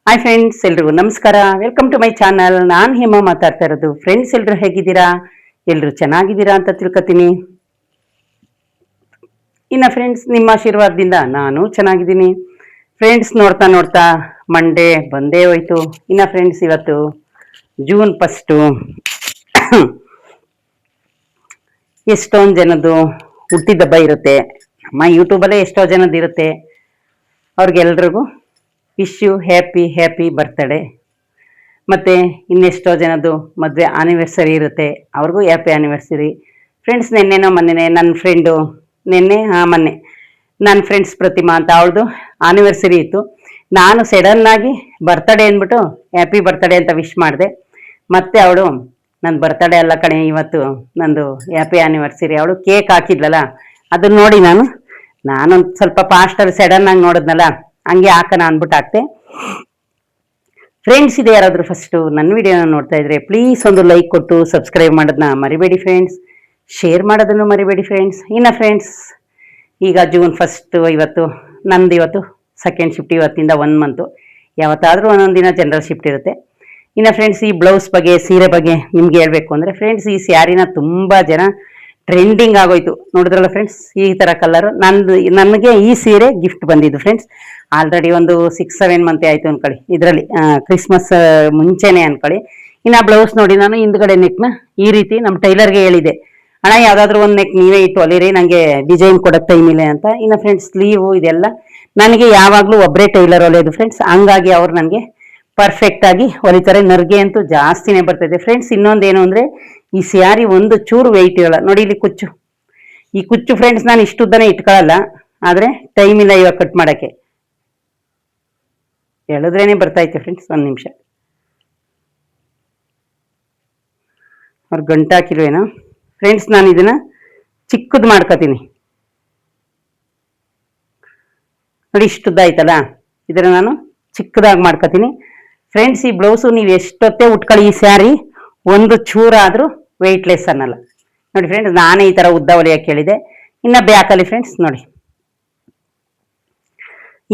Hi friends, ಎಲ್ರಿಗೂ ನಮಸ್ಕಾರ. Welcome to my channel. ನಾನು ಹೇಮ ಮಾತಾಡ್ತಾ ಇರೋದು. ಫ್ರೆಂಡ್ಸ್, ಎಲ್ರು ಹೇಗಿದ್ದೀರಾ? ಎಲ್ರು ಚೆನ್ನಾಗಿದ್ದೀರಾ ಅಂತ ತಿಳ್ಕೊತೀನಿ. ಇನ್ನು ಫ್ರೆಂಡ್ಸ್, ನಿಮ್ಮ ಆಶೀರ್ವಾದದಿಂದ ನಾನು ಚೆನ್ನಾಗಿದ್ದೀನಿ. ಫ್ರೆಂಡ್ಸ್, ನೋಡ್ತಾ ನೋಡ್ತಾ ಮಂಡೇ ಬಂದೇ ಹೋಯ್ತು. ಇನ್ನು ಫ್ರೆಂಡ್ಸ್, ಇವತ್ತು ಜೂನ್ 1. ಎಷ್ಟೊಂದು ಜನದ್ದು ಹುಟ್ಟಿದಬ್ಬ ಇರುತ್ತೆ. ನಮ್ಮ ಯೂಟ್ಯೂಬಲ್ಲೇ ಎಷ್ಟೋ ಜನದ್ದು ಇರುತ್ತೆ. ಅವ್ರಿಗೆಲ್ರಿಗೂ ವಿಶ್ ಯು ಹ್ಯಾಪಿ ಬರ್ತ್ಡೇ. ಮತ್ತು ಇನ್ನೆಷ್ಟೋ ಜನದ್ದು ಮದುವೆ ಆನಿವರ್ಸರಿ ಇರುತ್ತೆ, ಅವ್ರಿಗೂ ಹ್ಯಾಪಿ ಆನಿವರ್ಸರಿ. ಫ್ರೆಂಡ್ಸ್, ಮೊನ್ನೆ ನನ್ನ ಫ್ರೆಂಡು ಮೊನ್ನೆ ನನ್ನ ಫ್ರೆಂಡ್ಸ್ ಪ್ರತಿಮಾ ಅಂತ ಅವಳದು ಆನಿವರ್ಸರಿ ಇತ್ತು. ನಾನು ಸಡನ್ನಾಗಿ ಬರ್ತಡೇ ಅಂದ್ಬಿಟ್ಟು ಹ್ಯಾಪಿ ಬರ್ತಡೇ ಅಂತ ವಿಶ್ ಮಾಡಿದೆ. ಮತ್ತು ಅವಳು ನನ್ನ ಬರ್ತಡೇ ಅಲ್ಲ ಕಣೆ, ಇವತ್ತು ನಂದು ಹ್ಯಾಪಿ ಆನಿವರ್ಸರಿ. ಅವಳು ಕೇಕ್ ಹಾಕಿದ್ಲಲ್ಲ, ಅದನ್ನ ನೋಡಿ ನಾನೊಂದು ಸ್ವಲ್ಪ ಫಾಸ್ಟಲ್ಲಿ ಸಡನ್ನಾಗಿ ನೋಡಿದ್ನಲ್ಲ, ಹಂಗೆ ಹಾಕೋಣ ಅಂದ್ಬಿಟ್ಟು ಹಾಕ್ತೆ. ಫ್ರೆಂಡ್ಸ್, ಇದೆ ಯಾರಾದರೂ ಫಸ್ಟು ನನ್ನ ವಿಡಿಯೋನ ನೋಡ್ತಾ ಇದ್ರೆ ಪ್ಲೀಸ್ ಒಂದು ಲೈಕ್ ಕೊಟ್ಟು ಸಬ್ಸ್ಕ್ರೈಬ್ ಮಾಡೋದನ್ನ ಮರಿಬೇಡಿ ಫ್ರೆಂಡ್ಸ್. ಶೇರ್ ಮಾಡೋದನ್ನು ಮರಿಬೇಡಿ ಫ್ರೆಂಡ್ಸ್. ಇನ್ನು ಫ್ರೆಂಡ್ಸ್, ಈಗ ಜೂನ್ 1 ಇವತ್ತು ಇವತ್ತು ಸೆಕೆಂಡ್ ಶಿಫ್ಟ್. ಇವತ್ತಿಂದ 1 ಮಂತು. ಯಾವತ್ತಾದರೂ ಒಂದೊಂದು ದಿನ ಜನರಲ್ ಶಿಫ್ಟ್ ಇರುತ್ತೆ. ಇನ್ನು ಫ್ರೆಂಡ್ಸ್, ಈ ಬ್ಲೌಸ್ ಬಗ್ಗೆ, ಸೀರೆ ಬಗ್ಗೆ ನಿಮ್ಗೆ ಹೇಳ್ಬೇಕು ಅಂದರೆ ಫ್ರೆಂಡ್ಸ್, ಈ ಸ್ಯಾರಿನ ತುಂಬ ಜನ ಟ್ರೆಂಡಿಂಗ್ ಆಗೋಯ್ತು. ನೋಡಿದ್ರಲ್ಲ ಫ್ರೆಂಡ್ಸ್, ಈ ಥರ ಕಲರು ನನಗೆ ಈ ಸೀರೆ ಗಿಫ್ಟ್ ಬಂದಿದ್ದು ಫ್ರೆಂಡ್ಸ್. ಆಲ್ರೆಡಿ ಒಂದು 6-7 ಮಂತ್ ಆಯಿತು ಅನ್ಕೊಳ್ಳಿ. ಇದರಲ್ಲಿ ಕ್ರಿಸ್ಮಸ್ ಮುಂಚೆನೇ ಅನ್ಕೊಳ್ಳಿ. ಇನ್ನು ಬ್ಲೌಸ್ ನೋಡಿ, ನಾನು ಹಿಂದ್ಗಡೆ ನೆಕ್ನ ಈ ರೀತಿ ನಮ್ಮ ಟೈಲರ್ಗೆ ಹೇಳಿದೆ, ಅಣ್ಣ ಯಾವುದಾದ್ರೂ ಒಂದು ನೆಕ್ ನೀವೇ ಇಟ್ಟು ಹೊಲಿರಿ, ನನಗೆ ಡಿಸೈನ್ ಕೊಡೋಕ್ಕೆ ಟೈಮ್ ಇಲ್ಲ ಅಂತ. ಇನ್ನು ಫ್ರೆಂಡ್ಸ್, ಸ್ಲೀವು ಇದೆಲ್ಲ ನನಗೆ ಯಾವಾಗಲೂ ಒಬ್ಬರೇ ಟೈಲರ್ ಹೊಲಿಯೋದು ಫ್ರೆಂಡ್ಸ್. ಹಂಗಾಗಿ ಅವ್ರು ನನಗೆ ಪರ್ಫೆಕ್ಟಾಗಿ ಹೊಲಿತಾರೆ. ನರ್ಗೆ ಅಂತೂ ಜಾಸ್ತಿನೇ ಬರ್ತಾಯಿದೆ ಫ್ರೆಂಡ್ಸ್. ಇನ್ನೊಂದೇನು ಅಂದರೆ, ಈ ಸ್ಯಾರಿ ಒಂದು ಚೂರು ವೆಯ್ಟ್ ಇರಲ್ಲ ನೋಡಿ. ಇಲ್ಲಿ ಈ ಕುಚ್ಚು ಫ್ರೆಂಡ್ಸ್ ನಾನು ಇಷ್ಟುದ್ದನೇ ಇಟ್ಕೊಳ್ಳಲ್ಲ, ಆದರೆ ಟೈಮ್ ಇಲ್ಲ ಇವಾಗ ಕಟ್ ಮಾಡೋಕ್ಕೆ. ಹೇಳಿದ್ರೇನೆ ಬರ್ತಾಯಿತ್ತು ಫ್ರೆಂಡ್ಸ್. ಒಂದು ನಿಮಿಷ, ಅವ್ರು ಗಂಟು ಹಾಕಿಲ್ವೇನೋ ಫ್ರೆಂಡ್ಸ್. ನಾನು ಇದನ್ನು ಚಿಕ್ಕದು ಮಾಡ್ಕೋತೀನಿ ನೋಡಿ. ಇಷ್ಟುದ್ದ ಆಯ್ತಲ್ಲ, ಇದನ್ನು ನಾನು ಚಿಕ್ಕದಾಗಿ ಮಾಡ್ಕೋತೀನಿ ಫ್ರೆಂಡ್ಸ್. ಈ ಬ್ಲೌಸು ನೀವು ಎಷ್ಟೊತ್ತೇ ಉಟ್ಕೊಳ್ಳಿ, ಈ ಸ್ಯಾರಿ ಒಂದು ಚೂರಾದರೂ ವೆಯ್ಟ್ಲೆಸ್ ಅನ್ನಲ್ಲ ನೋಡಿ ಫ್ರೆಂಡ್ಸ್. ನಾನೇ ಈ ಥರ ಉದ್ದ ಹೊಲಿಯೋಕ್ಕೆ ಹೇಳಿದೆ. ಇನ್ನು ಬ್ಯಾಕಲ್ಲಿ ಫ್ರೆಂಡ್ಸ್ ನೋಡಿ,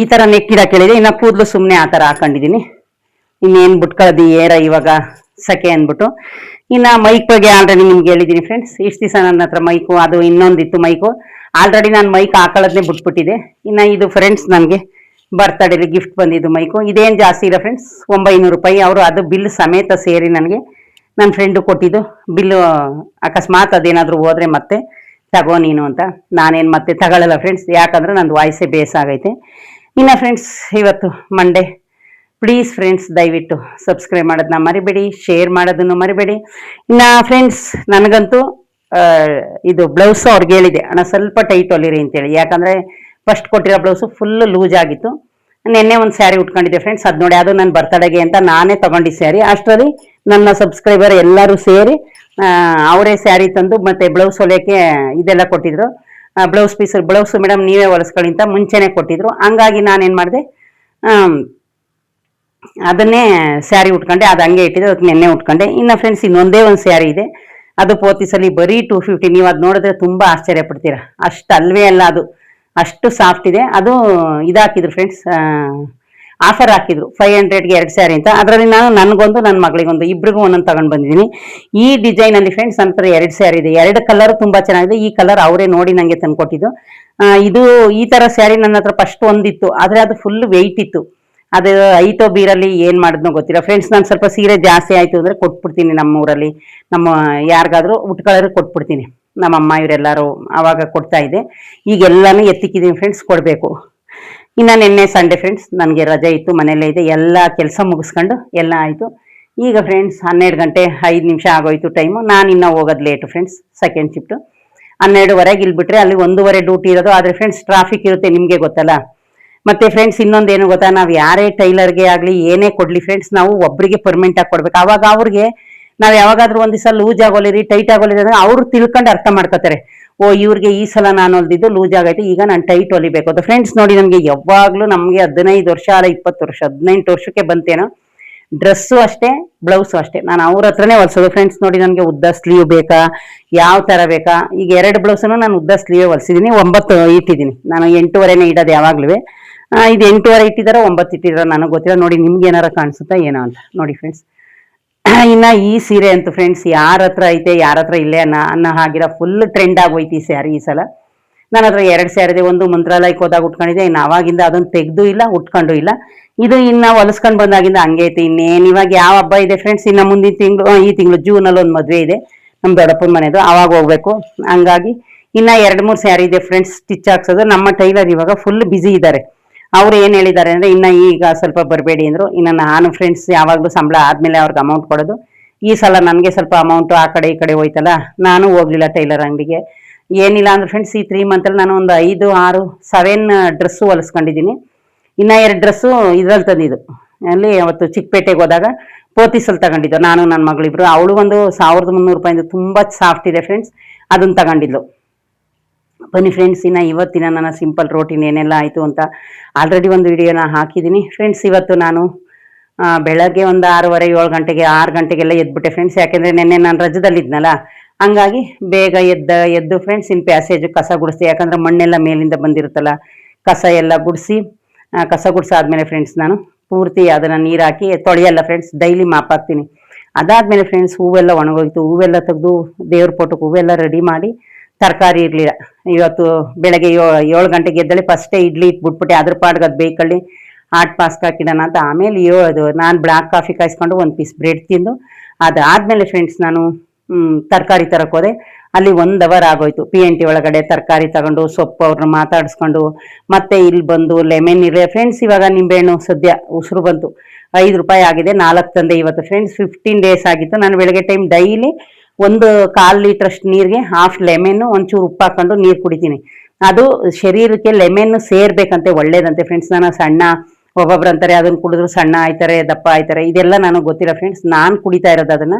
ಈ ಥರ ನೆಕ್ಕಿಡಕ್ಕೆ ಹೇಳಿದೆ. ಇನ್ನು ಕೂದಲು ಸುಮ್ಮನೆ ಆ ಥರ ಹಾಕೊಂಡಿದ್ದೀನಿ. ಇನ್ನೇನು ಬಿಟ್ಕೊಳ್ಳೋದು ಇವಾಗ ಸೆಕೆ ಅಂದ್ಬಿಟ್ಟು. ಇನ್ನು ಮೈಕ್ ಬಗ್ಗೆ ಆಲ್ರೆಡಿ ನಿಮ್ಗೆ ಹೇಳಿದ್ದೀನಿ ಫ್ರೆಂಡ್ಸ್. ಇಷ್ಟು ದಿವಸ ನನ್ನ ಹತ್ರ ಮೈಕು, ಅದು ಇನ್ನೊಂದಿತ್ತು ಮೈಕು. ಆಲ್ರೆಡಿ ನಾನು ಮೈಕ್ ಹಾಕೊಳ್ಳೋದನ್ನೇ ಬಿಟ್ಬಿಟ್ಟಿದೆ. ಇನ್ನು ಇದು ಫ್ರೆಂಡ್ಸ್ ನನಗೆ ಬರ್ತಡೇಲಿ ಗಿಫ್ಟ್ ಬಂದಿದ್ದು ಮೈಕು. ಇದೇನು ಜಾಸ್ತಿ ಇಲ್ಲ ಫ್ರೆಂಡ್ಸ್, 900 ರೂಪಾಯಿ. ಅವರು ಅದು ಬಿಲ್ ಸಮೇತ ಸೇರಿ ನನಗೆ ನನ್ನ ಫ್ರೆಂಡು ಕೊಟ್ಟಿದ್ದು ಬಿಲ್ಲು. ಅಕಸ್ಮಾತ್ ಅದೇನಾದರೂ ಹೋದರೆ ಮತ್ತೆ ತಗೋ ನೀನು ಅಂತ ನಾನೇನು ಮತ್ತೆ ತಗೊಳ್ಳಲ್ಲ ಫ್ರೆಂಡ್ಸ್, ಯಾಕಂದರೆ ನಂದು ವಾಯ್ಸೇ ಬೇಸಾಗೈತೆ. ಇನ್ನು ಫ್ರೆಂಡ್ಸ್, ಇವತ್ತು ಮಂಡೇ. ಪ್ಲೀಸ್ ಫ್ರೆಂಡ್ಸ್, ದಯವಿಟ್ಟು ಸಬ್ಸ್ಕ್ರೈಬ್ ಮಾಡೋದನ್ನ ಮರಿಬೇಡಿ, ಶೇರ್ ಮಾಡೋದನ್ನು ಮರಿಬೇಡಿ. ಇನ್ನು ಫ್ರೆಂಡ್ಸ್, ನನಗಂತೂ ಇದು ಬ್ಲೌಸು ಅವ್ರಿಗೆ ಹೇಳಿದೆ, ಅಣ್ಣ ಸ್ವಲ್ಪ ಟೈಟ್ ಹೊಲಿರಿ ಅಂತೇಳಿ. ಯಾಕಂದರೆ ಫಸ್ಟ್ ಕೊಟ್ಟಿರೋ ಬ್ಲೌಸು ಫುಲ್ಲು ಲೂಸ್ ಆಗಿತ್ತು. ನೆನ್ನೆ ಒಂದು ಸ್ಯಾರಿ ಉಟ್ಕೊಂಡಿದ್ದೆ ಫ್ರೆಂಡ್ಸ್, ಅದು ನೋಡಿ, ಅದು ನನ್ನ ಬರ್ತಡೆಗೆ ಅಂತ ನಾನೇ ತೊಗೊಂಡಿದ್ದ ಸ್ಯಾರಿ. ಅಷ್ಟರಲ್ಲಿ ನನ್ನ ಸಬ್ಸ್ಕ್ರೈಬರ್ ಎಲ್ಲರೂ ಸೇರಿ ಅವರೇ ಸ್ಯಾರಿ ತಂದು ಮತ್ತು ಬ್ಲೌಸ್ ಹೊಲಿಯೋಕ್ಕೆ ಇದೆಲ್ಲ ಕೊಟ್ಟಿದ್ರು. ಬ್ಲೌಸು ಮೇಡಮ್ ನೀವೇ ಹೊಲಿಸ್ಕೊಳ್ಳಿ ಅಂತ ಮುಂಚೆನೇ ಕೊಟ್ಟಿದ್ರು. ಹಂಗಾಗಿ ನಾನೇನು ಮಾಡಿದೆ, ಅದನ್ನೇ ಸ್ಯಾರಿ ಉಟ್ಕೊಂಡೆ. ಅದು ಹಂಗೆ ಇಟ್ಟಿದ್ದೆ, ಅದಕ್ಕೆ ನೆನ್ನೆ ಉಟ್ಕೊಂಡೆ. ಇನ್ನು ಫ್ರೆಂಡ್ಸ್, ಇನ್ನೊಂದೇ ಒಂದು ಸ್ಯಾರಿ ಇದೆ, ಅದು ಪೋತಿಸಲ್ಲಿ ಬರೀ 250. ನೀವು ಅದು ನೋಡಿದ್ರೆ ತುಂಬ ಆಶ್ಚರ್ಯ ಪಡ್ತೀರಾ. ಅಷ್ಟು ಅಲ್ವೇ ಅಲ್ಲ, ಅದು ಅಷ್ಟು ಸಾಫ್ಟ್ ಇದೆ. ಅದು ಇದಾಕಿದ್ರು ಫ್ರೆಂಡ್ಸ್, ಆಫರ್ ಹಾಕಿದ್ರು 500ಗೆ 2 ಸ್ಯಾರಿ ಅಂತ. ಅದರಲ್ಲಿ ನಾನು ನನಗೊಂದು, ನನ್ನ ಮಗಳಿಗೊಂದು, ಇಬ್ರಿಗೂ ಒಂದೊಂದು ತಗೊಂಡು ಬಂದಿದ್ದೀನಿ. ಈ ಡಿಸೈನಲ್ಲಿ ಫ್ರೆಂಡ್ಸ್ ನನ್ನ ಹತ್ರ 2 ಸ್ಯಾರಿ ಇದೆ. 2 ಕಲರು ತುಂಬ ಚೆನ್ನಾಗಿದೆ. ಈ ಕಲರ್ ಅವರೇ ನೋಡಿ ನನಗೆ ತಂದುಕೊಟ್ಟಿದ್ದು. ಇದು ಈ ಥರ ಸ್ಯಾರಿ ನನ್ನ ಹತ್ರ ಫಸ್ಟ್ ಒಂದಿತ್ತು, ಆದರೆ ಅದು ಫುಲ್ ವೆಯ್ಟ್ ಇತ್ತು. ಅದು ಐತೋ ಬೀರಲ್ಲಿ ಏನು ಮಾಡಿದ್ನೋ ಗೊತ್ತಿಲ್ಲ ಫ್ರೆಂಡ್ಸ್. ನಾನು ಸ್ವಲ್ಪ ಸೀರೆ ಜಾಸ್ತಿ ಆಯಿತು ಅಂದರೆ ಕೊಟ್ಬಿಡ್ತೀನಿ, ನಮ್ಮ ಊರಲ್ಲಿ ನಮ್ಮ ಯಾರಿಗಾದರೂ ಉಟ್ಕೊಳ್ಳೋರು ಕೊಟ್ಬಿಡ್ತೀನಿ. ನಮ್ಮಮ್ಮ ಇವರೆಲ್ಲರೂ ಆವಾಗ ಕೊಡ್ತಾ ಇದ್ದೆ. ಈಗೆಲ್ಲನೂ ಎತ್ತಿಕ್ಕಿದ್ದೀನಿ ಫ್ರೆಂಡ್ಸ್, ಕೊಡಬೇಕು. ಇನ್ನು ನಿನ್ನೆ ಸಂಡೇ ಫ್ರೆಂಡ್ಸ್, ನನಗೆ ರಜೆ ಇತ್ತು, ಮನೆಯಲ್ಲೇ ಇದೆ. ಎಲ್ಲ ಕೆಲಸ ಮುಗಿಸ್ಕೊಂಡು ಎಲ್ಲ ಆಯಿತು. ಈಗ ಫ್ರೆಂಡ್ಸ್ 12 ಗಂಟೆ 5 ನಿಮಿಷ ಆಗೋಯ್ತು ಟೈಮು. ನಾನು ಇನ್ನೂ ಹೋಗೋದು ಲೇಟು ಫ್ರೆಂಡ್ಸ್. ಸೆಕೆಂಡ್ ಶಿಫ್ಟು 12ವರೆಗೆ ಇಲ್ಲಿ ಬಿಟ್ಟರೆ ಅಲ್ಲಿ 1:30 ಡ್ಯೂಟಿ ಇರೋದು. ಆದರೆ ಫ್ರೆಂಡ್ಸ್, ಟ್ರಾಫಿಕ್ ಇರುತ್ತೆ, ನಿಮಗೆ ಗೊತ್ತಲ್ಲ. ಮತ್ತು ಫ್ರೆಂಡ್ಸ್, ಇನ್ನೊಂದೇನು ಗೊತ್ತಾ, ನಾವು ಯಾರೇ ಟೈಲರ್ಗೆ ಆಗಲಿ ಏನೇ ಕೊಡಲಿ ಫ್ರೆಂಡ್ಸ್, ನಾವು ಒಬ್ಬರಿಗೆ ಪರ್ಮನೆಂಟಾಗಿ ಕೊಡ್ಬೇಕು. ಆವಾಗ ಅವ್ರಿಗೆ ನಾವು ಯಾವಾಗಾದ್ರೂ ಒಂದು ದಿವಸ ಲೂಸ್ ಆಗೋಲಿರಿ, ಟೈಟ್ ಆಗೋಲಿರಿ ಅಂದರೆ ಅವರು ತಿಳ್ಕೊಂಡು ಅರ್ಥ ಮಾಡ್ಕೋತಾರೆ. ಓ, ಇವ್ರಿಗೆ ಈ ಸಲ ನಾನು ಹೊಲಿದಿದ್ದು ಲೂಸ್ ಆಗೈತೆ, ಈಗ ನಾನು ಟೈಟ್ ಹೊಲಿಬೇಕು ಅಂತ. ಫ್ರೆಂಡ್ಸ್ ನೋಡಿ, ನಮಗೆ ಯಾವಾಗಲೂ ನಮಗೆ 15 ವರ್ಷ ಅಲ್ಲ 20 ವರ್ಷ 18 ವರ್ಷಕ್ಕೆ ಬಂತೇನೋ. ಡ್ರೆಸ್ಸು ಅಷ್ಟೇ, ಬ್ಲೌಸು ಅಷ್ಟೇ, ನಾನು ಅವ್ರ ಹತ್ರನೇ ಹೊಲಿಸೋದು ಫ್ರೆಂಡ್ಸ್. ನೋಡಿ, ನನಗೆ ಉದ್ದ ಸ್ಲೀವ್ ಬೇಕಾ, ಯಾವ ಥರ ಬೇಕಾ. ಈಗ 2 ಬ್ಲೌಸನ್ನು ನಾನು ಉದ್ದ ಸ್ಲೀವ್ ಹೊಲಿಸಿದ್ದೀನಿ, 9 ಇಟ್ಟಿದ್ದೀನಿ. ನಾನು 8:15 ಇಡೋದು ಯಾವಾಗಲೂ. ಇದು 8:30 ಇಟ್ಟಿದಾರ 9 ಇಟ್ಟಿದಾರ ನನಗೆ ಗೊತ್ತಿಲ್ಲ. ನೋಡಿ ನಿಮ್ಗೆ ಏನಾರ ಕಾಣಿಸುತ್ತಾ ಏನೋ ಅಂತ ನೋಡಿ ಫ್ರೆಂಡ್ಸ್. ಇನ್ನು ಈ ಸೀರೆ ಅಂತೂ ಫ್ರೆಂಡ್ಸ್ ಯಾರ ಹತ್ರ ಐತೆ ಯಾರ ಹತ್ರ ಇಲ್ಲೇ ಅನ್ನೋ ಹಾಗಿರೋ ಫುಲ್ ಟ್ರೆಂಡ್ ಆಗೋಯ್ತು ಈ ಸ್ಯಾರಿ ಈ ಸಲ. ನನ್ನ ಹತ್ರ 2 ಸ್ಯಾರಿ ಇದೆ. ಒಂದು ಮಂತ್ರಾಲಯಕ್ಕೆ ಹೋದಾಗ ಉಟ್ಕೊಂಡಿದ್ದೆ, ಇನ್ನು ಆವಾಗಿಂದ ಅದನ್ನು ತೆಗೆದು ಇಲ್ಲ ಉಟ್ಕೊಂಡು ಇಲ್ಲ. ಇದು ಇನ್ನು ಹೊಲಿಸ್ಕೊಂಡು ಬಂದಾಗಿಂದ ಹಂಗೆ ಐತೆ. ಇನ್ನೇನು ಇವಾಗ ಯಾವ ಹಬ್ಬ ಇದೆ ಫ್ರೆಂಡ್ಸ್, ಇನ್ನು ಮುಂದಿನ ತಿಂಗಳು ಈ ತಿಂಗಳು ಜೂನಲ್ಲಿ ಒಂದು ಮದುವೆ ಇದೆ ನಮ್ಮ ದೊಡ್ಡಪ್ಪನ ಮನೆದು, ಆವಾಗ ಹೋಗ್ಬೇಕು. ಹಂಗಾಗಿ ಇನ್ನು 2-3 ಸ್ಯಾರಿ ಇದೆ ಫ್ರೆಂಡ್ಸ್ ಸ್ಟಿಚ್ ಹಾಕ್ಸೋದು. ನಮ್ಮ ಟೈಲರ್ ಇವಾಗ ಫುಲ್ ಬ್ಯುಸಿ ಇದ್ದಾರೆ. ಅವ್ರು ಏನು ಹೇಳಿದ್ದಾರೆ ಅಂದರೆ ಇನ್ನು ಈಗ ಸ್ವಲ್ಪ ಬರಬೇಡಿ ಅಂದರು. ಇನ್ನು ನಾನು ಫ್ರೆಂಡ್ಸ್ ಯಾವಾಗಲೂ ಸಂಬಳ ಆದಮೇಲೆ ಅವ್ರಿಗೆ ಅಮೌಂಟ್ ಕೊಡೋದು. ಈ ಸಲ ನನಗೆ ಸ್ವಲ್ಪ ಅಮೌಂಟು ಆ ಕಡೆ ಈ ಕಡೆ ಹೋಯ್ತಲ್ಲ, ನಾನು ಹೋಗಲಿಲ್ಲ ಟೈಲರ್ ಅಂಗಡಿಗೆ. ಏನಿಲ್ಲ ಅಂದ್ರೆ ಫ್ರೆಂಡ್ಸ್ ಈ 3 ಮಂತಲ್ಲಿ ನಾನು ಒಂದು 5, 6, 7 ಡ್ರೆಸ್ಸು ಹೊಲಿಸ್ಕೊಂಡಿದ್ದೀನಿ. ಇನ್ನು 2 ಡ್ರೆಸ್ಸು ಇದ್ರಲ್ಲಿ ತಂದಿದ್ದು, ಅಲ್ಲಿ ಅವತ್ತು ಚಿಕ್ಕಪೇಟೆಗೆ ಹೋದಾಗ ಪೋತಿಸಲ್ಲಿ ತಗೊಂಡಿದ್ದು ನಾನು ನನ್ನ ಮಗಳಿಬ್ರು. ಅವಳು ಒಂದು 1300 ರೂಪಾಯಿಂದ ತುಂಬ ಸಾಫ್ಟ್ ಇದೆ ಫ್ರೆಂಡ್ಸ್, ಅದನ್ನು ತಗೊಂಡಿದ್ಲು. ಬನ್ನಿ ಫ್ರೆಂಡ್ಸ್, ಇನ್ನು ಇವತ್ತಿನ ನನ್ನ ಸಿಂಪಲ್ ರೋಟೀನ್ ಏನೆಲ್ಲ ಆಯಿತು ಅಂತ ಆಲ್ರೆಡಿ ಒಂದು ವಿಡಿಯೋನ ಹಾಕಿದ್ದೀನಿ ಫ್ರೆಂಡ್ಸ್. ಇವತ್ತು ನಾನು ಬೆಳಗ್ಗೆ ಒಂದು 6:30, 7 ಗಂಟೆಗೆ 6 ಗಂಟೆಗೆಲ್ಲ ಎದ್ಬಿಟ್ಟೆ ಫ್ರೆಂಡ್ಸ್. ಯಾಕೆಂದರೆ ನೆನ್ನೆ ನಾನು ರಜದಲ್ಲಿದ್ನಲ್ಲ, ಹಂಗಾಗಿ ಬೇಗ ಎದ್ದು ಫ್ರೆಂಡ್ಸ್ ಇನ್ನು ಪ್ಯಾಸೇಜು ಕಸ ಗುಡಿಸ್ದೆ. ಯಾಕಂದರೆ ಮಣ್ಣೆಲ್ಲ ಮೇಲಿಂದ ಬಂದಿರುತ್ತಲ್ಲ, ಕಸ ಎಲ್ಲ ಗುಡಿಸಿ ಕಸ ಗುಡಿಸಾದ್ಮೇಲೆ ಫ್ರೆಂಡ್ಸ್ ನಾನು ಪೂರ್ತಿ ಅದನ್ನು ನೀರು ಹಾಕಿ ತೊಳೆಯಲ್ಲ ಫ್ರೆಂಡ್ಸ್, ಡೈಲಿ ಮಾಪಾಕ್ತೀನಿ. ಅದಾದಮೇಲೆ ಫ್ರೆಂಡ್ಸ್ ಹೂವೆಲ್ಲ ಒಣಗೋಯ್ತು. ಹೂವೆಲ್ಲ ತೆಗೆದು ದೇವ್ರ ಫೋಟೋಕ್ಕೆ ಹೂವೆಲ್ಲ ರೆಡಿ ಮಾಡಿ, ತರಕಾರಿ ಇರಲಿಲ್ಲ ಇವತ್ತು. ಬೆಳಗ್ಗೆ 7 ಗಂಟೆಗೆ ಎದ್ದಳೆ ಫಸ್ಟೇ ಇಡ್ಲಿ ಇಟ್ಬಿಟ್ಬಿಟ್ಟೆ, ಅದ್ರ ಪಾಡ್ಗೆ ಅದು ಬೇಕಲ್ಲಿ ಹಾಟ್ ಪಾಸ್ಕ್ ಹಾಕಿಡೋಣ ಅಂತ. ಆಮೇಲೆ ನಾನು ಬ್ಲ್ಯಾಕ್ ಕಾಫಿ ಕಾಯಿಸ್ಕೊಂಡು 1 ಪೀಸ್ ಬ್ರೆಡ್ ತಿಂದು ಅದಾದಮೇಲೆ ಫ್ರೆಂಡ್ಸ್ ನಾನು ತರಕಾರಿ ತರಕ್ಕೆ ಹೋದೆ. ಅಲ್ಲಿ 1 ಅವರ್ ಆಗೋಯ್ತು. PNT ಒಳಗಡೆ ತರಕಾರಿ ತಗೊಂಡು ಸೊಪ್ಪು ಅವ್ರನ್ನ ಮಾತಾಡಿಸ್ಕೊಂಡು ಮತ್ತೆ ಇಲ್ಲಿ ಬಂದು ಲೆಮನ್ ಇರಲಿ ಫ್ರೆಂಡ್ಸ್. ಇವಾಗ ನಿಂಬೆಹಣ್ಣು ಸದ್ಯ ಉಸಿರು ಬಂತು, 5 ರೂಪಾಯಿ ಆಗಿದೆ. 4 ತಂದೆ ಇವತ್ತು ಫ್ರೆಂಡ್ಸ್. 15 ಡೇಸ್ ಆಗಿತ್ತು. ನಾನು ಬೆಳಗ್ಗೆ ಟೈಮ್ ಡೈಲಿ 1/4 ಲೀಟ್ರಷ್ಟು ನೀರಿಗೆ ಹಾಫ್ ಲೆಮೆನ್ನು ಒಂಚೂರು ಉಪ್ಪು ಹಾಕೊಂಡು ನೀರು ಕುಡಿತೀನಿ. ಅದು ಶರೀರಕ್ಕೆ ಲೆಮೆನ್ನು ಸೇರ್ಬೇಕಂತೆ, ಒಳ್ಳೇದಂತೆ ಫ್ರೆಂಡ್ಸ್. ನಾನು ಸಣ್ಣ ಒಬ್ಬೊಬ್ರು ಅಂತಾರೆ ಅದನ್ನು ಕುಡಿದ್ರು ಸಣ್ಣ ಆಯ್ತಾರೆ, ದಪ್ಪ ಆಯ್ತಾರೆ, ಇದೆಲ್ಲ ನನಗೆ ಗೊತ್ತಿಲ್ಲ ಫ್ರೆಂಡ್ಸ್. ನಾನು ಕುಡಿತಾ ಇರೋದು ಅದನ್ನು.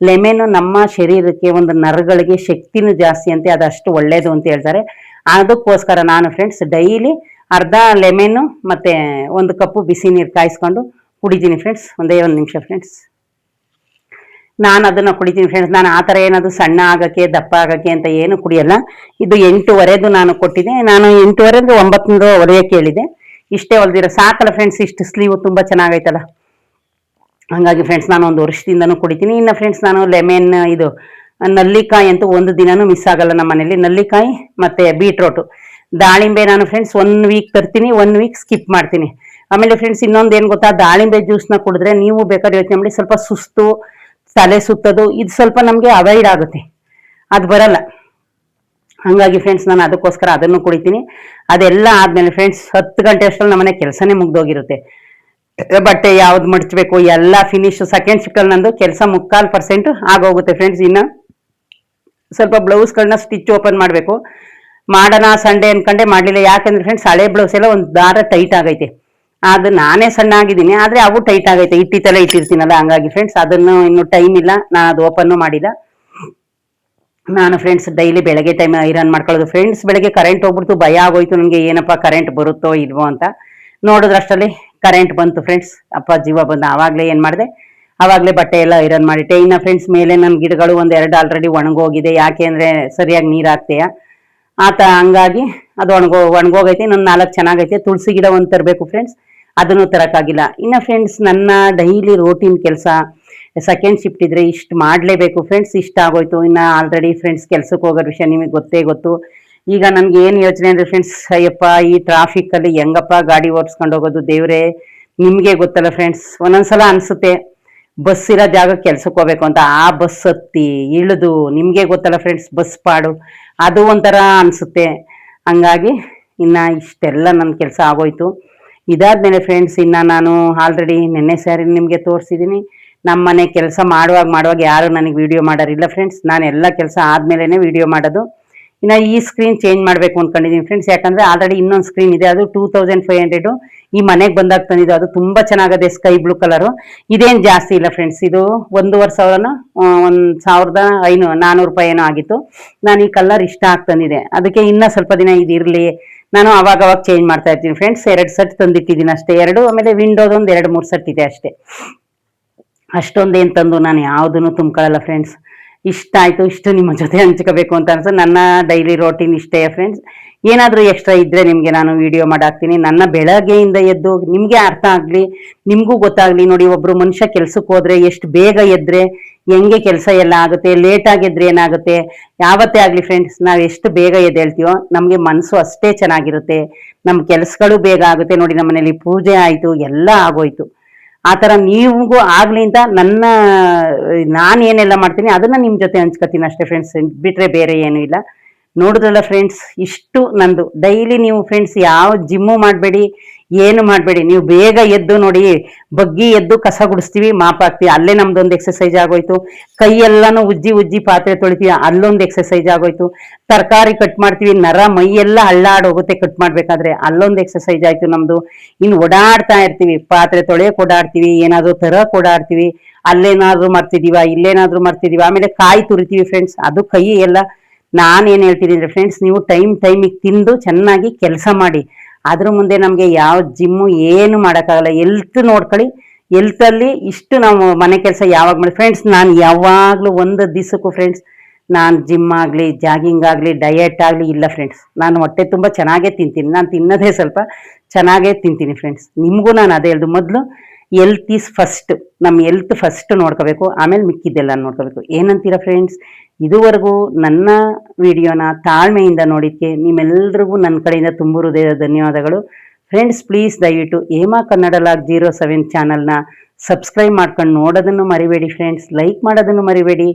ಲೆಮೆನ್ನು ನಮ್ಮ ಶರೀರಕ್ಕೆ ಒಂದು ನರಗಳಿಗೆ ಶಕ್ತಿನೂ ಜಾಸ್ತಿ ಅಂತೆ, ಅದಷ್ಟು ಒಳ್ಳೇದು ಅಂತ ಹೇಳ್ತಾರೆ. ಅದಕ್ಕೋಸ್ಕರ ನಾನು ಫ್ರೆಂಡ್ಸ್ ಡೈಲಿ ಅರ್ಧ ಲೆಮೆನ್ನು ಮತ್ತು 1 ಕಪ್ಪು ಬಿಸಿ ನೀರು ಕಾಯಿಸ್ಕೊಂಡು ಕುಡಿತೀನಿ ಫ್ರೆಂಡ್ಸ್. ಒಂದೇ 1 ನಿಮಿಷ ಫ್ರೆಂಡ್ಸ್. ನಾನು ಅದನ್ನು ಕುಡಿತೀನಿ ಫ್ರೆಂಡ್ಸ್. ನಾನು ಆ ಥರ ಏನದು ಸಣ್ಣ ಆಗೋಕ್ಕೆ ದಪ್ಪ ಆಗೋಕ್ಕೆ ಅಂತ ಏನು ಕುಡಿಯಲ್ಲ. ಇದು 8:15 ನಾನು ಕೊಟ್ಟಿದ್ದೆ. ನಾನು 8:15 9 ಹೊಡೆಯೋಕ್ಕೆ ಹೇಳಿದೆ. ಇಷ್ಟೇ ಹೊಲ್ದಿರೋ ಸಾಕಲ್ಲ ಫ್ರೆಂಡ್ಸ್. ಇಷ್ಟು ಸ್ಲೀವು ತುಂಬ ಚೆನ್ನಾಗೈತಲ್ಲ, ಹಾಗಾಗಿ ಫ್ರೆಂಡ್ಸ್ ನಾನು 1 ವರ್ಷದಿಂದನೂ ಕುಡಿತೀನಿ. ಇನ್ನು ಫ್ರೆಂಡ್ಸ್ ನಾನು ಲೆಮನ್ ಇದು ನಲ್ಲಿಕಾಯಿ ಅಂತೂ ಒಂದು ದಿನನೂ ಮಿಸ್ ಆಗಲ್ಲ ನಮ್ಮ ಮನೇಲಿ. ನಲ್ಲಿಕಾಯಿ ಮತ್ತು ಬೀಟ್ರೋಟು, ದಾಳಿಂಬೆ ನಾನು ಫ್ರೆಂಡ್ಸ್ 1 ವೀಕ್ ತರ್ತೀನಿ, 1 ವೀಕ್ ಸ್ಕಿಪ್ ಮಾಡ್ತೀನಿ. ಆಮೇಲೆ ಫ್ರೆಂಡ್ಸ್ ಇನ್ನೊಂದು ಏನು ಗೊತ್ತಾ, ದಾಳಿಂಬೆ ಜ್ಯೂಸ್ನ ಕುಡಿದ್ರೆ ನೀವು ಬೇಕಾದ್ರೆ ಯೋಚನೆ ಮಾಡಿ, ಸ್ವಲ್ಪ ಸುಸ್ತು, ತಲೆ ಸುತ್ತೋದು ಇದು ಸ್ವಲ್ಪ ನಮಗೆ ಅವಾಯ್ಡ್ ಆಗುತ್ತೆ, ಅದು ಬರಲ್ಲ. ಹಾಗಾಗಿ ಫ್ರೆಂಡ್ಸ್ ನಾನು ಅದಕ್ಕೋಸ್ಕರ ಅದನ್ನು ಕುಡಿತೀನಿ. ಅದೆಲ್ಲ ಆದಮೇಲೆ ಫ್ರೆಂಡ್ಸ್ 10 ಗಂಟೆ ಅಷ್ಟರಲ್ಲಿ ನಮ್ಮನೆ ಕೆಲಸನೇ ಮುಗ್ದೋಗಿರುತ್ತೆ. ಬಟ್ಟೆ ಯಾವ್ದು ಮಡ್ಚಬೇಕು ಎಲ್ಲ ಫಿನಿಶ್. ಸೆಕೆಂಡ್ ಶಿಫ್ಟಲ್ಲಿ ನಂದು ಕೆಲಸ 3/4% ಆಗೋಗುತ್ತೆ ಫ್ರೆಂಡ್ಸ್. ಇನ್ನು ಸ್ವಲ್ಪ ಬ್ಲೌಸ್ಗಳನ್ನ ಸ್ಟಿಚ್ ಓಪನ್ ಮಾಡಬೇಕು. ಮಾಡೋಣ ಸಂಡೇ ಅನ್ಕೊಂಡೆ ಮಾಡಲಿಲ್ಲ. ಯಾಕಂದ್ರೆ ಫ್ರೆಂಡ್ಸ್ ಹಳೆ ಬ್ಲೌಸ್ ಎಲ್ಲ ಒಂದು ದಾರ ಟೈಟ್ ಆಗೈತೆ. ಅದು ನಾನೇ ಸಣ್ಣ ಆಗಿದ್ದೀನಿ, ಆದರೆ ಅವು ಟೈಟ್ ಆಗೈತೆ, ಇಟ್ಟಿದ್ದೆಲ್ಲ ಇಟ್ಟಿರ್ತೀನಲ್ಲ. ಹಂಗಾಗಿ ಫ್ರೆಂಡ್ಸ್ ಅದನ್ನು ಇನ್ನೂ ಟೈಮ್ ಇಲ್ಲ, ನಾನು ಅದು ಓಪನ್ನು ಮಾಡಿಲ್ಲ. ನಾನು ಫ್ರೆಂಡ್ಸ್ ಡೈಲಿ ಬೆಳಗ್ಗೆ ಟೈಮ್ ಐರನ್ ಮಾಡ್ಕೊಳ್ಳೋದು ಫ್ರೆಂಡ್ಸ್. ಬೆಳಗ್ಗೆ ಕರೆಂಟ್ ಹೋಗ್ಬಿಡ್ತು, ಭಯ ಆಗೋಯ್ತು ನನಗೆ, ಏನಪ್ಪ ಕರೆಂಟ್ ಬರುತ್ತೋ ಇಲ್ವೋ ಅಂತ. ನೋಡಿದ್ರಷ್ಟರಲ್ಲಿ ಕರೆಂಟ್ ಬಂತು ಫ್ರೆಂಡ್ಸ್. ಅಪ್ಪ ಜೀವ ಬಂದ. ಆವಾಗಲೇ ಏನು ಮಾಡಿದೆ, ಆವಾಗಲೇ ಬಟ್ಟೆ ಎಲ್ಲ ಐರನ್ ಮಾಡಿಟ್ಟೆ. ಇನ್ನು ಫ್ರೆಂಡ್ಸ್ ಮೇಲೆ ನನ್ನ ಗಿಡಗಳು 1-2 ಆಲ್ರೆಡಿ ಒಣಗೋಗಿದೆ. ಯಾಕೆ ಅಂದರೆ ಸರಿಯಾಗಿ ನೀರು ಹಾಕ್ತೆಯಾ ಹಂಗಾಗಿ ಅದು ಒಣಗೋಗೈತೆ. ಇನ್ನೊಂದು 4 ಚೆನ್ನಾಗೈತೆ. ತುಳಸಿ ಗಿಡ 1 ತರಬೇಕು ಫ್ರೆಂಡ್ಸ್, ಅದನ್ನು ತರೋಕ್ಕಾಗಿಲ್ಲ. ಇನ್ನು ಫ್ರೆಂಡ್ಸ್ ನನ್ನ ಡೈಲಿ ರೋಟೀನ್ ಕೆಲಸ ಸೆಕೆಂಡ್ ಶಿಫ್ಟ್ ಇದ್ರೆ ಇಷ್ಟು ಮಾಡಲೇಬೇಕು ಫ್ರೆಂಡ್ಸ್. ಇಷ್ಟ ಆಗೋಯ್ತು. ಇನ್ನು ಆಲ್ರೆಡಿ ಫ್ರೆಂಡ್ಸ್ ಕೆಲ್ಸಕ್ಕೆ ಹೋಗೋ ವಿಷಯ ನಿಮಗೆ ಗೊತ್ತು. ಈಗ ನನಗೆ ಏನು ಯೋಚನೆ ಅಂದರೆ ಫ್ರೆಂಡ್ಸ್, ಅಯ್ಯಪ್ಪ ಈ ಟ್ರಾಫಿಕ್ಕಲ್ಲಿ ಹೆಂಗಪ್ಪ ಗಾಡಿ ಓಡಿಸ್ಕೊಂಡು ಹೋಗೋದು ದೇವ್ರೆ, ನಿಮಗೆ ಗೊತ್ತಲ್ಲ ಫ್ರೆಂಡ್ಸ್. ಒಂದೊಂದ್ಸಲ ಅನಿಸುತ್ತೆ ಬಸ್ ಇರೋ ಜಾಗ ಕೆಲ್ಸಕ್ಕೆ ಹೋಗ್ಬೇಕು ಅಂತ. ಆ ಬಸ್ ಹತ್ತಿ ಇಳಿದು, ನಿಮಗೆ ಗೊತ್ತಲ್ಲ ಫ್ರೆಂಡ್ಸ್ ಬಸ್ ಪಾಡು, ಅದು ಒಂಥರ ಅನಿಸುತ್ತೆ. ಹಂಗಾಗಿ ಇನ್ನು ಇಷ್ಟೆಲ್ಲ ನನ್ನ ಕೆಲಸ ಆಗೋಯ್ತು. ಇದಾದ್ಮೇಲೆ ಫ್ರೆಂಡ್ಸ್ ಇನ್ನು ನಾನು ಆಲ್ರೆಡಿ ನೆನ್ನೆ ಸ್ಯಾರಿ ನಿಮಗೆ ತೋರಿಸಿದ್ದೀನಿ. ನಮ್ಮ ಮನೆ ಕೆಲಸ ಮಾಡುವಾಗ ಯಾರು ನನಗೆ ವಿಡಿಯೋ ಮಾಡೋರಿಲ್ಲ ಫ್ರೆಂಡ್ಸ್. ನಾನು ಎಲ್ಲ ಕೆಲಸ ಆದಮೇಲೆ ವಿಡಿಯೋ ಮಾಡೋದು. ಇನ್ನು ಈ ಸ್ಕ್ರೀನ್ ಚೇಂಜ್ ಮಾಡಬೇಕು ಅಂದ್ಕೊಂಡಿದ್ದೀನಿ ಫ್ರೆಂಡ್ಸ್. ಯಾಕಂದರೆ ಆಲ್ರೆಡಿ ಇನ್ನೊಂದು ಸ್ಕ್ರೀನ್ ಇದೆ, ಅದು 2500 ಈ ಮನೆಗೆ ಬಂದಾಗ ತಂದಿದ್ದು. ಅದು ತುಂಬ ಚೆನ್ನಾಗಿದೆ, ಸ್ಕೈ ಬ್ಲೂ ಕಲರು. ಇದೇನು ಜಾಸ್ತಿ ಇಲ್ಲ ಫ್ರೆಂಡ್ಸ್, ಇದು 1,500 1,400 ರೂಪಾಯಿ ಏನೋ ಆಗಿತ್ತು. ನಾನು ಈ ಕಲರ್ ಇಷ್ಟ ಆಗ್ತಂದಿದೆ, ಅದಕ್ಕೆ ಇನ್ನೂ ಸ್ವಲ್ಪ ದಿನ ಇದಿರಲಿ, ನಾನು ಅವಾಗ ಚೇಂಜ್ ಮಾಡ್ತಾ ಇರ್ತೀನಿ ಫ್ರೆಂಡ್ಸ್. 2 ಸೆಟ್ ತಂದಿಟ್ಟಿದ್ದೀನಿ ಅಷ್ಟೇ, 2. ಆಮೇಲೆ ವಿಂಡೋದೊಂದು 2-3 ಸೆಟ್ ಇದೆ ಅಷ್ಟೇ. ಅಷ್ಟೊಂದೇನು ತಂದು ನಾನು ಯಾವುದನ್ನು ತುಂಬ್ಕೊಳ್ಳಲ್ಲ ಫ್ರೆಂಡ್ಸ್. ಇಷ್ಟ ಆಯಿತು, ಇಷ್ಟು ನಿಮ್ಮ ಜೊತೆ ಹಂಚ್ಕೋಬೇಕು ಅಂತ ಅನ್ಸು. ನನ್ನ ಡೈಲಿ ರೋಟೀನ್ ಇಷ್ಟೇ ಫ್ರೆಂಡ್ಸ್. ಏನಾದರೂ ಎಕ್ಸ್ಟ್ರಾ ಇದ್ದರೆ ನಿಮಗೆ ನಾನು ವಿಡಿಯೋ ಮಾಡಾಕ್ತೀನಿ. ನನ್ನ ಬೆಳಗ್ಗೆಯಿಂದ ಎದ್ದು ನಿಮಗೆ ಅರ್ಥ ಆಗಲಿ, ನಿಮಗೂ ಗೊತ್ತಾಗಲಿ. ನೋಡಿ, ಒಬ್ಬರು ಮನುಷ್ಯ ಕೆಲ್ಸಕ್ಕೆ ಹೋದರೆ ಎಷ್ಟು ಬೇಗ ಎದ್ದರೆ ಹೆಂಗೆ ಕೆಲಸ ಎಲ್ಲ ಆಗುತ್ತೆ, ಲೇಟಾಗಿ ಎದ್ರೆ ಏನಾಗುತ್ತೆ. ಯಾವತ್ತೇ ಆಗಲಿ ಫ್ರೆಂಡ್ಸ್, ನಾವು ಎಷ್ಟು ಬೇಗ ಎದ್ದೇಳ್ತೀವೋ ನಮಗೆ ಮನಸ್ಸು ಅಷ್ಟೇ ಚೆನ್ನಾಗಿರುತ್ತೆ, ನಮ್ಮ ಕೆಲಸಗಳು ಬೇಗ ಆಗುತ್ತೆ. ನೋಡಿ, ನಮ್ಮ ಮನೇಲಿ ಪೂಜೆ ಆಯಿತು, ಎಲ್ಲ ಆಗೋಯ್ತು. ಆ ಥರ ನಿಮಗೂ ಆಗಲಿ ಅಂತ ನಾನು ಏನೆಲ್ಲ ಮಾಡ್ತೀನಿ ಅದನ್ನು ನಿಮ್ಮ ಜೊತೆ ಹಂಚ್ಕೊತೀನಿ ಅಷ್ಟೇ ಫ್ರೆಂಡ್ಸ್, ಬಿಟ್ಟರೆ ಬೇರೆ ಏನೂ ಇಲ್ಲ. ನೋಡಿದ್ರಲ್ಲ ಫ್ರೆಂಡ್ಸ್, ಇಷ್ಟು ನಂದು ಡೈಲಿ. ನೀವು ಫ್ರೆಂಡ್ಸ್ ಯಾವ ಜಿಮ್ಮು ಮಾಡಬೇಡಿ, ಏನು ಮಾಡಬೇಡಿ, ನೀವು ಬೇಗ ಎದ್ದು ನೋಡಿ, ಬಗ್ಗಿ ಎದ್ದು ಕಸ ಗುಡಿಸ್ತೀವಿ, ಮಾಪಾಕ್ತೀವಿ, ಅಲ್ಲೇ ನಮ್ದೊಂದು ಎಕ್ಸಸೈಸ್ ಆಗೋಯ್ತು. ಕೈಯೆಲ್ಲಾನು ಉಜ್ಜಿ ಪಾತ್ರೆ ತೊಳಿತೀವಿ, ಅಲ್ಲೊಂದು ಎಕ್ಸಸೈಸ್ ಆಗೋಯ್ತು. ತರಕಾರಿ ಕಟ್ ಮಾಡ್ತೀವಿ, ಮೈಯೆಲ್ಲ ಹಳ್ಳಾಡೋಗುತ್ತೆ ಕಟ್ ಮಾಡ್ಬೇಕಾದ್ರೆ, ಅಲ್ಲೊಂದು ಎಕ್ಸಸೈಸ್ ಆಯ್ತು ನಮ್ದು. ಇನ್ನು ಓಡಾಡ್ತಾ ಇರ್ತೀವಿ, ಪಾತ್ರೆ ತೊಳೆಯಕ್ಕೆ ಓಡಾಡ್ತೀವಿ, ಏನಾದ್ರು ತರಕ್ ಓಡಾಡ್ತೀವಿ, ಅಲ್ಲೇನಾದ್ರೂ ಮರ್ತಿದೀವ, ಇಲ್ಲೇನಾದ್ರೂ ಮರ್ತಿದೀವ. ಆಮೇಲೆ ಕಾಯಿ ತುರಿತೀವಿ ಫ್ರೆಂಡ್ಸ್, ಅದು ಕೈ ಎಲ್ಲ. ನಾನೇನು ಹೇಳ್ತೀನಿ ಅಂದರೆ ಫ್ರೆಂಡ್ಸ್, ನೀವು ಟೈಮಿಗೆ ತಿಂದು ಚೆನ್ನಾಗಿ ಕೆಲಸ ಮಾಡಿ. ಅದ್ರ ಮುಂದೆ ನಮಗೆ ಯಾವ ಜಿಮ್ಮು ಏನು ಮಾಡೋಕ್ಕಾಗಲ್ಲ. ಎಲ್ತ್ ನೋಡ್ಕೊಳ್ಳಿ, ಎಲ್ತಲ್ಲಿ ಇಷ್ಟು ನಾವು ಮನೆ ಕೆಲಸ ಯಾವಾಗ ಮಾಡಿ ಫ್ರೆಂಡ್ಸ್. ನಾನು ಯಾವಾಗಲೂ ಒಂದು ದಿವಸಕ್ಕೂ ಫ್ರೆಂಡ್ಸ್ ನಾನು ಜಿಮ್ ಆಗಲಿ, ಜಾಗಿಂಗ್ ಆಗಲಿ, ಡಯಟ್ ಆಗಲಿ ಇಲ್ಲ ಫ್ರೆಂಡ್ಸ್. ನಾನು ಹೊಟ್ಟೆ ತುಂಬ ಚೆನ್ನಾಗೇ ತಿಂತೀನಿ, ನಾನು ತಿನ್ನೋದೇ ಸ್ವಲ್ಪ ಚೆನ್ನಾಗೇ ತಿಂತೀನಿ ಫ್ರೆಂಡ್ಸ್. ನಿಮಗೂ ನಾನು ಅದೇ ಹೇಳ್ದು, ಮೊದಲು ಎಲ್ತ್ ಈಸ್ ಫಸ್ಟ್. ನಮ್ಮ ಎಲ್ತ್ ಫಸ್ಟ್ ನೋಡ್ಕೋಬೇಕು, ಆಮೇಲೆ ಮಿಕ್ಕಿದ್ದೆಲ್ಲ ನೋಡ್ಕೋಬೇಕು. ಏನಂತೀರಾ ಫ್ರೆಂಡ್ಸ್? ಇದುವರೆಗೂ ನನ್ನ ವಿಡಿಯೋನ ತಾಳ್ಮೆಯಿಂದ ನೋಡಿದ್ದಕ್ಕೆ ನಿಮ್ಮೆಲ್ರಿಗೂ ನನ್ನ ಕಡೆಯಿಂದ ತುಂಬ ಹೃದಯದ ಧನ್ಯವಾದಗಳು ಫ್ರೆಂಡ್ಸ್. ಪ್ಲೀಸ್ ದಯವಿಟ್ಟು ಹೇಮಾ ಕನ್ನಡ ಲಾಗ್ 07 ಚಾನಲ್ನ ಸಬ್ಸ್ಕ್ರೈಬ್ ಮಾಡ್ಕೊಂಡು ನೋಡೋದನ್ನು ಮರಿಬೇಡಿ ಫ್ರೆಂಡ್ಸ್, ಲೈಕ್ ಮಾಡೋದನ್ನು ಮರಿಬೇಡಿ.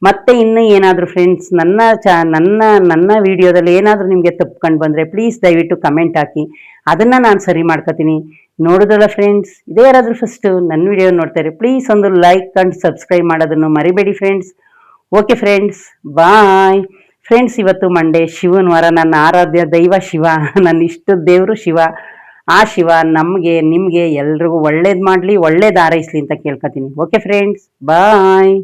ಮತ್ತೆ ಇನ್ನೂ ಏನಾದರೂ ಫ್ರೆಂಡ್ಸ್ ನನ್ನ ವಿಡಿಯೋದಲ್ಲಿ ಏನಾದರೂ ನಿಮಗೆ ತಪ್ಕೊಂಡು ಬಂದರೆ ಪ್ಲೀಸ್ ದಯವಿಟ್ಟು ಕಮೆಂಟ್ ಹಾಕಿ, ಅದನ್ನು ನಾನು ಸರಿ ಮಾಡ್ಕೊತೀನಿ. ನೋಡಿದ್ರಲ್ಲ ಫ್ರೆಂಡ್ಸ್, ಇದೇ ಯಾರಾದರೂ ಫಸ್ಟು ನನ್ನ ವಿಡಿಯೋ ನೋಡ್ತಾರೆ ಪ್ಲೀಸ್ ಒಂದು ಲೈಕ್ ಆ್ಯಂಡ್ ಸಬ್ಸ್ಕ್ರೈಬ್ ಮಾಡೋದನ್ನು ಮರಿಬೇಡಿ friends. Okay friends, bye friends. ಇವತ್ತು ಮಂಡೇ, ಶಿವನ ವಾರ, ನನ್ನ ಆರಾಧ್ಯ ದೈವ ಶಿವ, ನನ್ನ ಇಷ್ಟದ ದೇವರು ಶಿವ. ಆ ಶಿವ ನಮಗೆ ನಿಮಗೆ ಎಲ್ರಿಗೂ ಒಳ್ಳೇದು ಮಾಡಲಿ, ಒಳ್ಳೇದು ಹಾರೈಸಲಿ ಅಂತ ಕೇಳ್ಕೊತೀನಿ. ಓಕೆ ಫ್ರೆಂಡ್ಸ್, ಬಾಯ್.